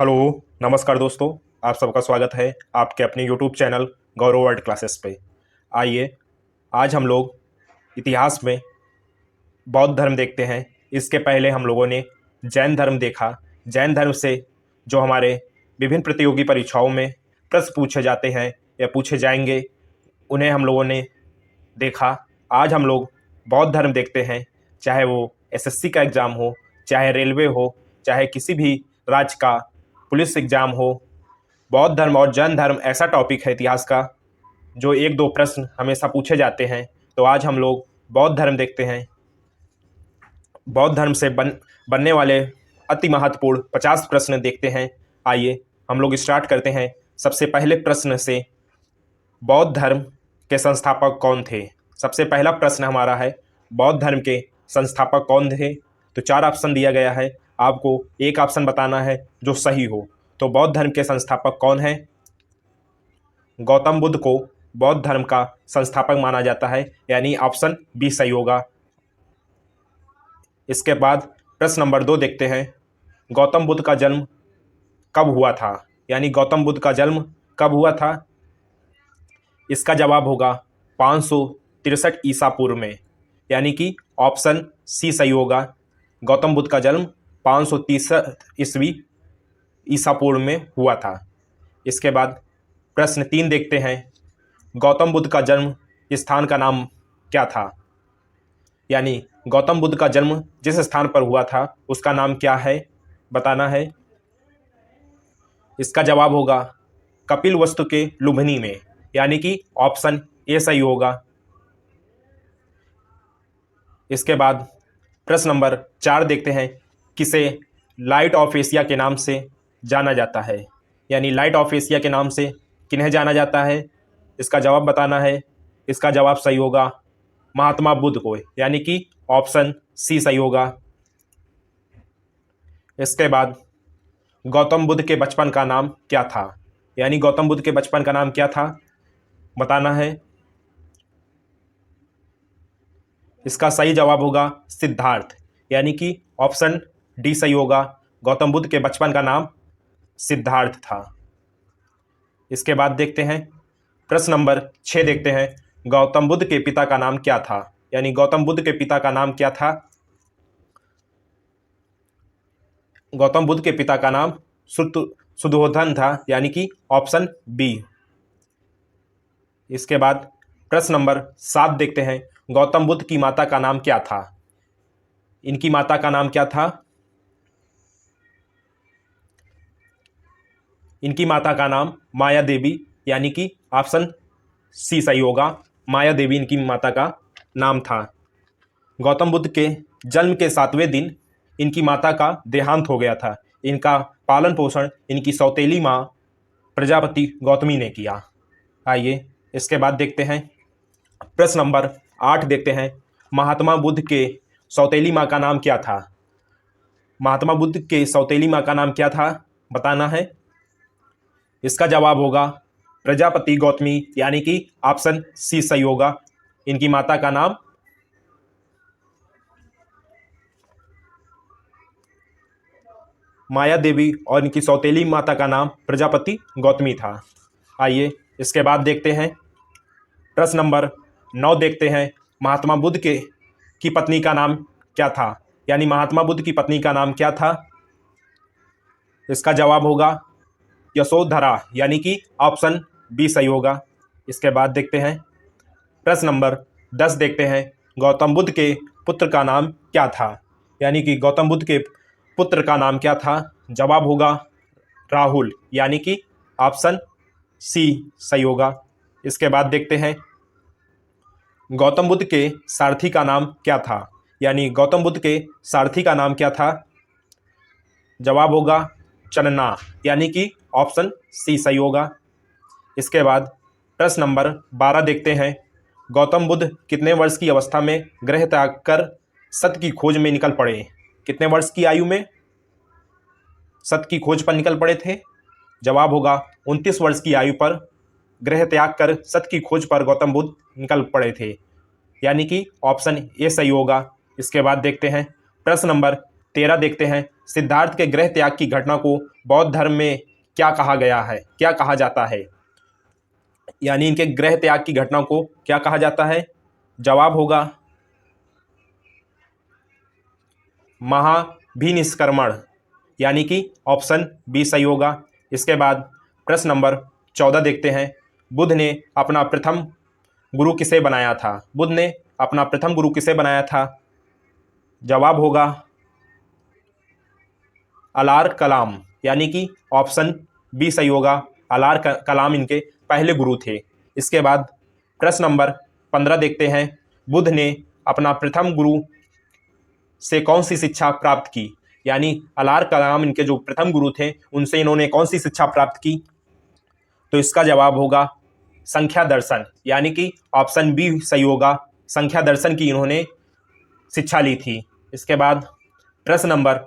Hello. नमस्कार दोस्तों। आप सबका स्वागत है आपके अपने यूट्यूब चैनल गौरव वर्ल्ड क्लासेस पे। आइए आज हम लोग इतिहास में बौद्ध धर्म देखते हैं। इसके पहले हम लोगों ने जैन धर्म देखा। जैन धर्म से जो हमारे विभिन्न प्रतियोगी परीक्षाओं में प्रश्न पूछे जाते हैं या पूछे जाएंगे, उन्हें हम लोगों ने देखा। आज हम लोग बौद्ध धर्म देखते हैं। चाहे वो एसएससी का एग्ज़ाम हो, चाहे रेलवे हो, चाहे किसी भी राज्य का पुलिस एग्ज़ाम हो, बौद्ध धर्म और जैन धर्म ऐसा टॉपिक है इतिहास का जो एक दो प्रश्न हमेशा पूछे जाते हैं। तो आज हम लोग बौद्ध धर्म देखते हैं। बौद्ध धर्म से बनने वाले अति महत्वपूर्ण 50 प्रश्न देखते हैं। आइए हम लोग स्टार्ट करते हैं सबसे पहले प्रश्न से। बौद्ध धर्म के संस्थापक कौन थे? सबसे पहला प्रश्न हमारा है, बौद्ध धर्म के संस्थापक कौन थे? तो 4 ऑप्शन दिया गया है, आपको एक ऑप्शन बताना है जो सही हो। तो बौद्ध धर्म के संस्थापक कौन है? गौतम बुद्ध को बौद्ध धर्म का संस्थापक माना जाता है, यानी ऑप्शन बी सही होगा। इसके बाद प्रश्न नंबर 2 देखते हैं, गौतम बुद्ध का जन्म कब हुआ था? यानी गौतम बुद्ध का जन्म कब हुआ था? इसका जवाब होगा 563 ईसा पूर्व में, यानी कि ऑप्शन सी सही होगा। गौतम बुद्ध का जन्म 530 ईस्वी ईसा पूर्व में हुआ था। इसके बाद प्रश्न 3 देखते हैं, गौतम बुद्ध का जन्म स्थान का नाम क्या था? यानी गौतम बुद्ध का जन्म जिस स्थान पर हुआ था उसका नाम क्या है, बताना है। इसका जवाब होगा कपिलवस्तु के लुम्बिनी में, यानी कि ऑप्शन ए सही होगा। इसके बाद प्रश्न नंबर 4 देखते हैं, किसे लाइट ऑफ एशिया के नाम से जाना जाता है? यानी लाइट ऑफ एशिया के नाम से किन्हें जाना जाता है? इसका जवाब बताना है। इसका जवाब सही होगा महात्मा बुद्ध को, यानी कि ऑप्शन सी सही होगा। इसके बाद गौतम बुद्ध के बचपन का नाम क्या था? यानी गौतम बुद्ध के बचपन का नाम क्या था, बताना है। इसका सही जवाब होगा सिद्धार्थ, यानी कि ऑप्शन डी सही होगा। गौतम बुद्ध के बचपन का नाम सिद्धार्थ था। इसके बाद देखते हैं प्रश्न नंबर 6 देखते हैं, गौतम बुद्ध के पिता का नाम क्या था? यानी गौतम बुद्ध के पिता का नाम क्या था? गौतम बुद्ध के पिता का नाम शुद्धोधन था, यानी कि ऑप्शन बी। इसके बाद प्रश्न नंबर 7 देखते हैं, गौतम बुद्ध की माता का नाम क्या था? इनकी माता का नाम क्या था? इनकी माता का नाम माया देवी, यानी कि ऑप्शन सी सही होगा। माया देवी इनकी माता का नाम था। गौतम बुद्ध के जन्म के 7वें दिन इनकी माता का देहांत हो गया था। इनका पालन पोषण इनकी सौतेली माँ प्रजापति गौतमी ने किया। आइए इसके बाद देखते हैं प्रश्न नंबर 8 देखते हैं, महात्मा बुद्ध के सौतेली माँ का नाम क्या था? महात्मा बुद्ध के सौतेली माँ का नाम क्या था, बताना है। इसका जवाब होगा प्रजापति गौतमी, यानी कि ऑप्शन सी सही होगा। इनकी माता का नाम माया देवी और इनकी सौतेली माता का नाम प्रजापति गौतमी था। आइए इसके बाद देखते हैं प्रश्न नंबर 9 देखते हैं, महात्मा बुद्ध की पत्नी का नाम क्या था? यानी महात्मा बुद्ध की पत्नी का नाम क्या था? इसका जवाब होगा यशोधरा, यानी कि ऑप्शन बी सही होगा। इसके बाद देखते हैं प्रश्न नंबर 10 देखते हैं, गौतम बुद्ध के पुत्र का नाम क्या था? यानी कि गौतम बुद्ध के पुत्र का नाम क्या था? जवाब होगा राहुल, यानी कि ऑप्शन सी सही होगा। इसके बाद देखते हैं गौतम बुद्ध के सारथी का नाम क्या था? यानी गौतम बुद्ध के सारथी का नाम क्या था? जवाब होगा चन्ना, यानी कि ऑप्शन सी सही होगा। इसके बाद प्रश्न नंबर 12 देखते हैं, गौतम बुद्ध कितने वर्ष की अवस्था में गृह त्याग कर सत्य की खोज में निकल पड़े? कितने वर्ष की आयु में सत्य की खोज पर निकल पड़े थे? जवाब होगा 29 वर्ष की आयु पर गृह त्याग कर सत्य की खोज पर गौतम बुद्ध निकल पड़े थे, यानी कि ऑप्शन ए सही होगा। इसके बाद देखते हैं प्रश्न नंबर 13 देखते हैं, सिद्धार्थ के गृह त्याग की घटना को बौद्ध धर्म में क्या कहा गया है, क्या कहा जाता है? यानी इनके गृह त्याग की घटना को क्या कहा जाता है? जवाब होगा महाभिनिष्क्रमण, यानी कि ऑप्शन बी सही होगा। इसके बाद प्रश्न नंबर 14 देखते हैं, बुद्ध ने अपना प्रथम गुरु किसे बनाया था? बुद्ध ने अपना प्रथम गुरु किसे बनाया था? जवाब होगा अलार कलाम, यानी कि ऑप्शन बी सही होगा। अलार कलाम इनके पहले गुरु थे। इसके बाद प्रश्न नंबर 15 देखते हैं, बुद्ध ने अपना प्रथम गुरु से कौन सी शिक्षा प्राप्त की? यानी अलार कलाम इनके जो प्रथम गुरु थे उनसे इन्होंने कौन सी शिक्षा प्राप्त की? तो इसका जवाब होगा संख्या दर्शन, यानी कि ऑप्शन बी सही होगा। संख्या दर्शन की इन्होंने शिक्षा ली थी। इसके बाद प्रश्न नंबर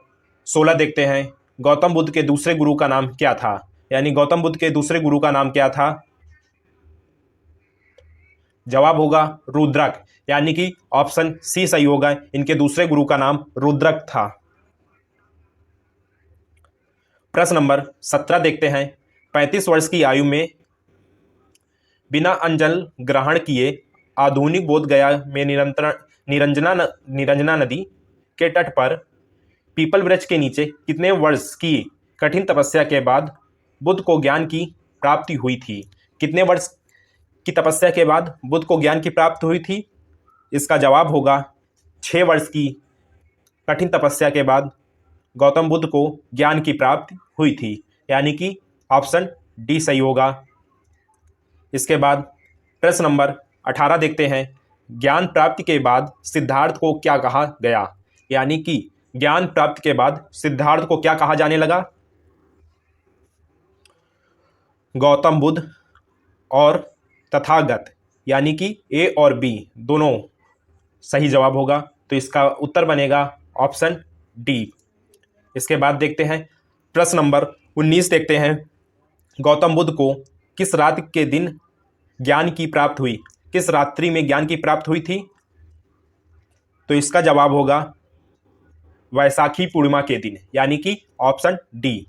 16 देखते हैं, गौतम बुद्ध के दूसरे गुरु का नाम क्या था? यानी गौतम बुद्ध के दूसरे गुरु का नाम क्या था? जवाब होगा रुद्रक, यानी कि ऑप्शन सी सही होगा। इनके दूसरे गुरु का नाम रुद्रक था। प्रश्न नंबर 17 देखते हैं, 35 वर्ष की आयु में बिना अंजल ग्रहण किए आधुनिक बोध गया में निरंजना नदी के तट पर पीपल वृक्ष के नीचे कितने वर्ष की कठिन तपस्या के बाद बुद्ध को ज्ञान की प्राप्ति हुई थी? कितने वर्ष की तपस्या के बाद बुद्ध को ज्ञान की प्राप्ति हुई थी? इसका जवाब होगा 6 वर्ष की कठिन तपस्या के बाद गौतम बुद्ध को ज्ञान की प्राप्ति हुई थी, यानी कि ऑप्शन डी सही होगा। इसके बाद प्रश्न नंबर 18 देखते हैं, ज्ञान प्राप्ति के बाद सिद्धार्थ को क्या कहा गया? यानी कि ज्ञान प्राप्ति के बाद सिद्धार्थ को क्या कहा जाने लगा? गौतम बुद्ध और तथागत, यानी कि ए और बी दोनों सही जवाब होगा। तो इसका उत्तर बनेगा ऑप्शन डी। इसके बाद देखते हैं प्रश्न नंबर 19 देखते हैं, गौतम बुद्ध को किस रात के दिन ज्ञान की प्राप्ति हुई? किस रात्रि में ज्ञान की प्राप्ति हुई थी? तो इसका जवाब होगा वैशाखी पूर्णिमा के दिन, यानी कि ऑप्शन डी।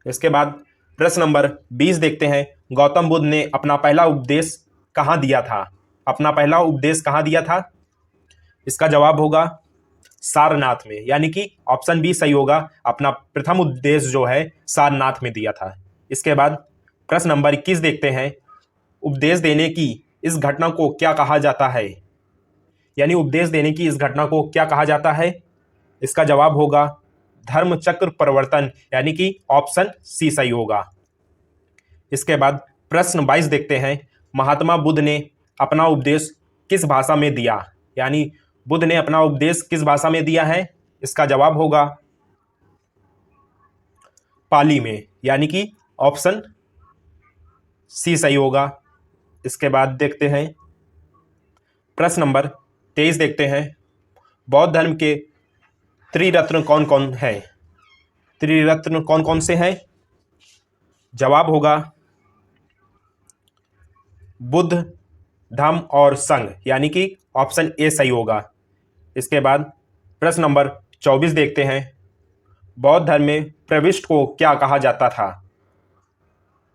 इसके बाद प्रश्न नंबर 20 देखते हैं, गौतम बुद्ध ने अपना पहला उपदेश कहाँ दिया था? अपना पहला उपदेश कहाँ दिया था? इसका जवाब होगा सारनाथ में, यानी कि ऑप्शन बी सही होगा। अपना प्रथम उपदेश जो है सारनाथ में दिया था। इसके बाद प्रश्न नंबर 21 देखते हैं, उपदेश देने की इस घटना को क्या कहा जाता है? यानी उपदेश देने की इस घटना को क्या कहा जाता है? इसका जवाब होगा धर्म चक्र परिवर्तन, यानी कि ऑप्शन सी सही होगा। इसके बाद प्रश्न 22 देखते हैं, महात्मा बुद्ध ने अपना उपदेश किस भाषा में दिया? यानी बुद्ध ने अपना उपदेश किस भाषा में दिया है? इसका जवाब होगा पाली में, यानी कि ऑप्शन सी सही होगा। इसके बाद देखते हैं प्रश्न नंबर 23 देखते हैं, बौद्ध धर्म के त्रिरत्न कौन कौन है? त्रिरत्न कौन कौन से हैं? जवाब होगा बुद्ध, धम्म और संघ, यानी कि ऑप्शन ए सही होगा। इसके बाद प्रश्न नंबर 24 देखते हैं, बौद्ध धर्म में प्रविष्ट को क्या कहा जाता था?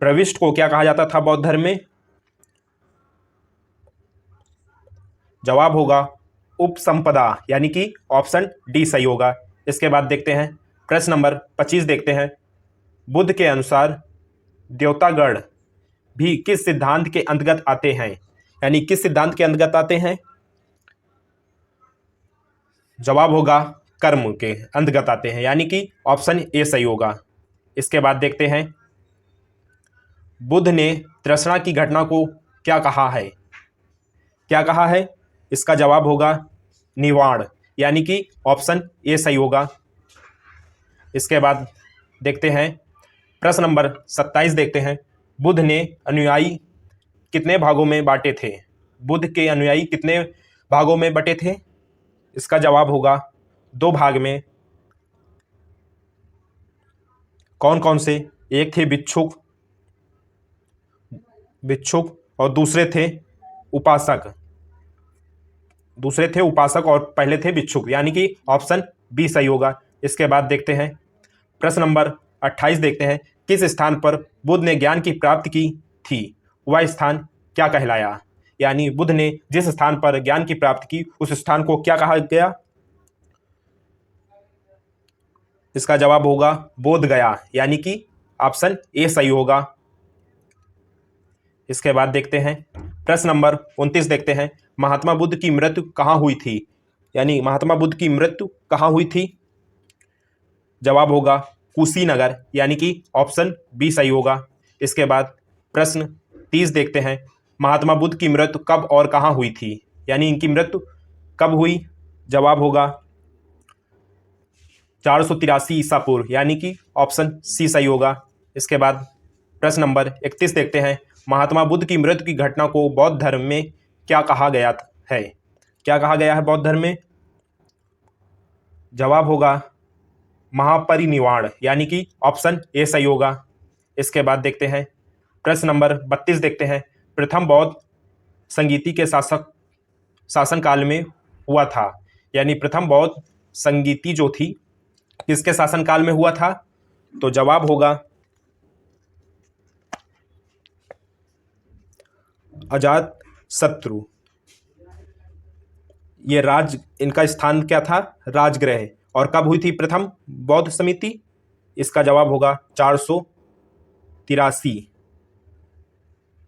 प्रविष्ट को क्या कहा जाता था बौद्ध धर्म में? जवाब होगा उपसंपदा, यानी कि ऑप्शन डी सही होगा। इसके बाद देखते हैं प्रश्न नंबर 25 देखते हैं, बुद्ध के अनुसार देवतागण भी किस सिद्धांत के अंतर्गत आते हैं? यानी किस सिद्धांत के अंतर्गत आते हैं? जवाब होगा कर्म के अंतर्गत आते हैं, यानी कि ऑप्शन ए सही होगा। इसके बाद देखते हैं, बुद्ध ने तृष्णा की घटना को क्या कहा है? क्या कहा है? इसका जवाब होगा निवाण, यानी कि ऑप्शन ए सही होगा। इसके बाद देखते हैं प्रश्न नंबर 27 देखते हैं, बुद्ध ने अनुयायी कितने भागों में बांटे थे? बुद्ध के अनुयायी कितने भागों में बटे थे? इसका जवाब होगा 2 भाग में। कौन कौन से? एक थे भिक्षुक और दूसरे थे उपासक। और पहले थे भिक्षुक, यानी कि ऑप्शन बी सही होगा। इसके बाद देखते हैं प्रश्न नंबर 28 देखते हैं, किस स्थान पर बुद्ध ने ज्ञान की प्राप्ति की थी, वह स्थान क्या कहलाया। यानी बुद्ध ने जिस स्थान पर ज्ञान की प्राप्ति की उस स्थान को क्या कहा गया। इसका जवाब होगा बोध गया, यानी कि ऑप्शन ए सही होगा। इसके बाद देखते हैं प्रश्न नंबर 29 देखते हैं, महात्मा बुद्ध की मृत्यु कहाँ हुई थी। यानी महात्मा बुद्ध की मृत्यु कहाँ हुई थी। जवाब होगा कुशीनगर, यानी कि ऑप्शन बी सही होगा। इसके बाद प्रश्न 30 देखते हैं, महात्मा बुद्ध की मृत्यु कब और कहाँ हुई थी। यानी इनकी मृत्यु कब हुई। जवाब होगा 483 ईसा पूर्व, यानी कि ऑप्शन सी सही होगा। इसके बाद प्रश्न नंबर 31 देखते हैं, महात्मा बुद्ध की मृत्यु की घटना को बौद्ध धर्म में क्या कहा गया है। क्या कहा गया है बौद्ध धर्म में। जवाब होगा महापरिनिर्वाण, यानी कि ऑप्शन ए सही होगा। इसके बाद देखते हैं प्रश्न नंबर 32 देखते हैं, प्रथम बौद्ध संगीति के शासनकाल में हुआ था। यानी प्रथम बौद्ध संगीति जो थी किसके शासनकाल में हुआ था। तो जवाब होगा अजात शत्रु। ये इनका स्थान क्या था, राजगृह। और कब हुई थी प्रथम बौद्ध समिति। इसका जवाब होगा 483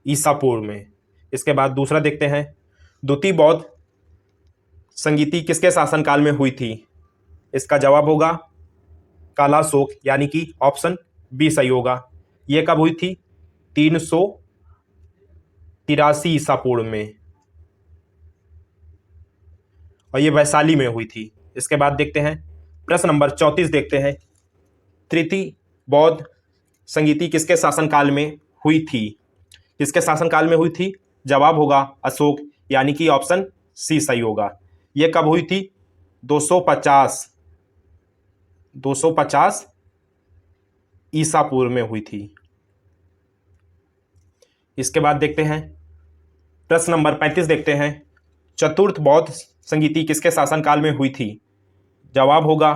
ईसा पूर्व में। इसके बाद दूसरा देखते हैं, द्वितीय बौद्ध संगीति किसके शासनकाल में हुई थी। इसका जवाब होगा कालाशोक, यानी कि ऑप्शन बी सही होगा। यह कब हुई थी 383 ईसा पूर्व में, और ये वैशाली में हुई थी। इसके बाद देखते हैं प्रश्न नंबर 34 देखते हैं, तृतीय बौद्ध संगीति किसके शासनकाल में हुई थी। किसके शासनकाल में हुई थी। जवाब होगा अशोक, यानी कि ऑप्शन सी सही होगा। यह कब हुई थी 250 ईसा पूर्व में हुई थी। इसके बाद देखते हैं प्रश्न नंबर 35 देखते हैं, चतुर्थ बौद्ध संगीति किसके शासनकाल में हुई थी। जवाब होगा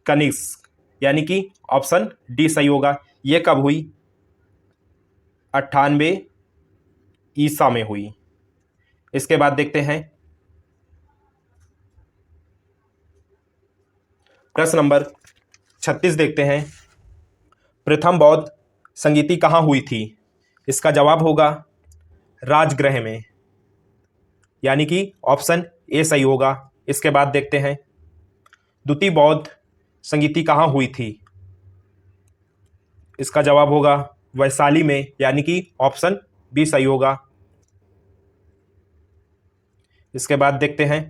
कनिष्क, यानी कि ऑप्शन डी सही होगा। यह कब हुई 98 ईसा में हुई। इसके बाद देखते हैं प्रश्न नंबर 36 देखते हैं, प्रथम बौद्ध संगीति कहाँ हुई थी। इसका जवाब होगा राजगृह में, यानी कि ऑप्शन ए सही होगा। इसके बाद देखते हैं द्वितीय बौद्ध संगीति कहाँ हुई थी। इसका जवाब होगा वैशाली में, यानी कि ऑप्शन बी सही होगा। इसके बाद देखते हैं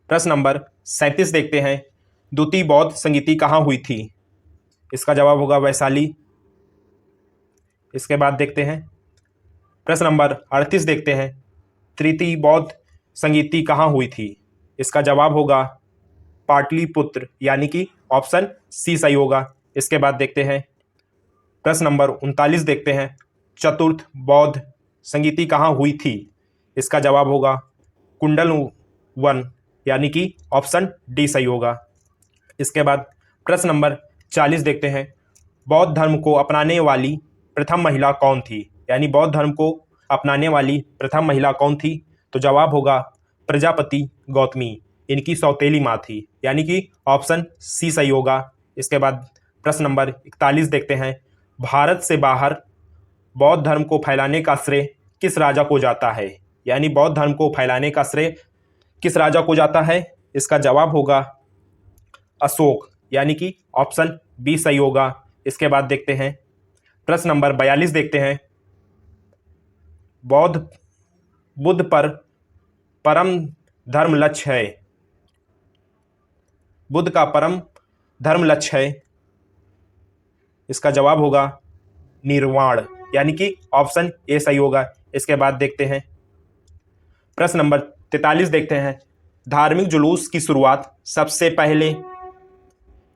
प्रश्न नंबर 37 देखते हैं, द्वितीय बौद्ध संगीति कहाँ हुई थी। इसका जवाब होगा वैशाली। इसके बाद देखते हैं प्रश्न नंबर 38 देखते हैं, तृतीय बौद्ध संगीति कहाँ हुई थी। इसका जवाब होगा पाटलिपुत्र, यानी कि ऑप्शन सी सही होगा। इसके बाद देखते हैं प्रश्न नंबर 39 देखते हैं, चतुर्थ बौद्ध संगीति कहाँ हुई थी। इसका जवाब होगा कुंडल वन, यानी कि ऑप्शन डी सही होगा। इसके बाद प्रश्न नंबर 40 देखते हैं, बौद्ध धर्म को अपनाने वाली प्रथम महिला कौन थी। यानी बौद्ध धर्म को अपनाने वाली प्रथम महिला कौन थी। तो जवाब होगा प्रजापति गौतमी, इनकी सौतेली माँ थी, यानी कि ऑप्शन सी सही होगा। इसके बाद प्रश्न नंबर 41 देखते हैं, भारत से बाहर बौद्ध धर्म को फैलाने का श्रेय किस राजा को जाता है। यानी बौद्ध धर्म को फैलाने का श्रेय किस राजा को जाता है। इसका जवाब होगा अशोक, यानी कि ऑप्शन बी सही होगा। इसके बाद देखते हैं प्रश्न नंबर 42 देखते हैं, बुद्ध पर परम धर्म लक्ष्य है। बुद्ध का परम धर्म लक्ष्य है। इसका जवाब होगा निर्वाण, यानी कि ऑप्शन ए सही होगा। इसके बाद देखते हैं प्रश्न नंबर 43 देखते हैं, धार्मिक जुलूस की शुरुआत सबसे पहले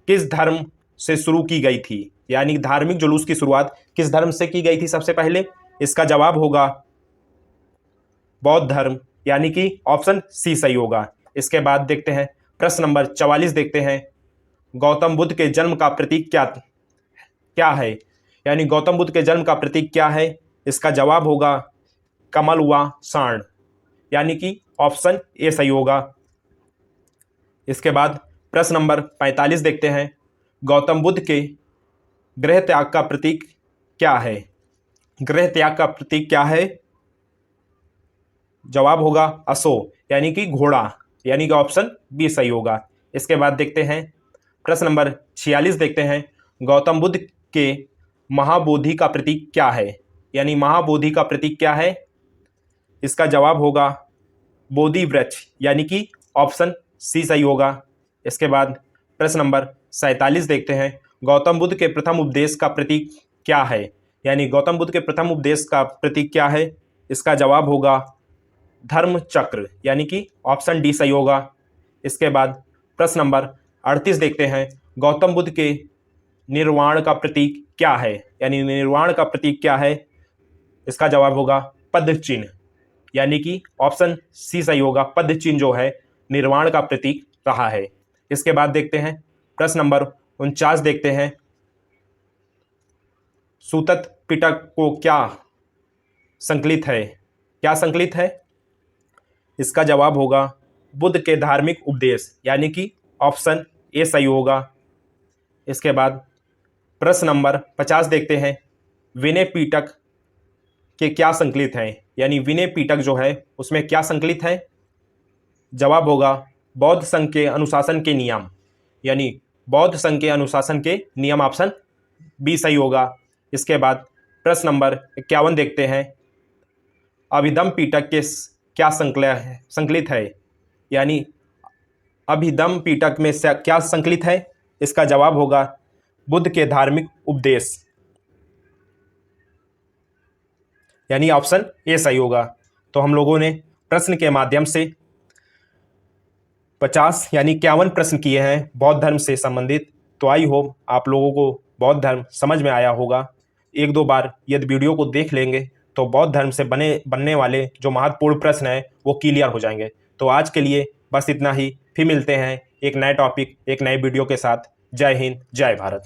किस धर्म से शुरू की गई थी। यानी धार्मिक जुलूस की शुरुआत किस धर्म से की गई थी सबसे पहले। इसका जवाब होगा बौद्ध धर्म, यानी कि ऑप्शन सी सही होगा। इसके बाद देखते हैं प्रश्न नंबर 44 देखते हैं, गौतम बुद्ध के जन्म का प्रतीक क्या क्या है? यानी गौतम बुद्ध के जन्म का प्रतीक क्या है? इसका जवाब होगा कमल व साण, यानी कि ऑप्शन ए सही होगा। इसके बाद प्रश्न नंबर 45 देखते हैं, गौतम बुद्ध के गृह त्याग का प्रतीक क्या है? गृह त्याग का प्रतीक क्या है? जवाब होगा अशोक, यानी कि घोड़ा, यानी कि ऑप्शन बी सही होगा। इसके बाद देखते हैं प्रश्न नंबर 46 देखते हैं, गौतम बुद्ध के महाबोधि का प्रतीक क्या है? यानी महाबोधि का प्रतीक क्या है? इसका जवाब होगा बोधि वृक्ष, यानी कि ऑप्शन सी सही होगा। इसके बाद प्रश्न नंबर 47 देखते हैं, गौतम बुद्ध के प्रथम उपदेश का प्रतीक क्या है? यानी गौतम बुद्ध के प्रथम उपदेश का प्रतीक क्या है? इसका जवाब होगा धर्म चक्र, यानी कि ऑप्शन डी सही होगा। इसके बाद प्रश्न नंबर 38 देखते हैं, गौतम बुद्ध के निर्वाण का प्रतीक क्या है? यानी निर्वाण का प्रतीक क्या है? इसका जवाब होगा पद चिन्ह, यानी कि ऑप्शन सी सही होगा। पद चिन्ह जो है निर्वाण का प्रतीक रहा है। इसके बाद देखते हैं प्रश्न नंबर 49 देखते हैं, सूतक पिटक को क्या संकलित है? क्या संकलित है? इसका जवाब होगा बुद्ध के धार्मिक उपदेश, यानी कि ऑप्शन ए सही होगा। इसके बाद प्रश्न नंबर 50 देखते हैं, विनय पिटक के क्या संकलित हैं? यानी विनय पिटक जो है उसमें क्या संकलित है? जवाब होगा बौद्ध संघ के अनुशासन के नियम, यानी बौद्ध संघ के अनुशासन के नियम, ऑप्शन बी सही होगा। इसके बाद प्रश्न नंबर 51 देखते हैं, अभिधम पिटक के क्या संकलित है? यानी अभिधम पिटक में से क्या संकलित है? इसका जवाब होगा बुद्ध के धार्मिक उपदेश, यानी ऑप्शन ए सही होगा। तो हम लोगों ने प्रश्न के माध्यम से 50 यानी 51 प्रश्न किए हैं बौद्ध धर्म से संबंधित। तो आई होप आप लोगों को बौद्ध धर्म समझ में आया होगा। एक दो बार यदि वीडियो को देख लेंगे तो बौद्ध धर्म से बनने वाले जो महत्वपूर्ण प्रश्न हैं वो क्लियर हो जाएंगे। तो आज के लिए बस इतना ही, फिर मिलते हैं एक नए टॉपिक एक नए वीडियो के साथ। जय हिंद, जय भारत।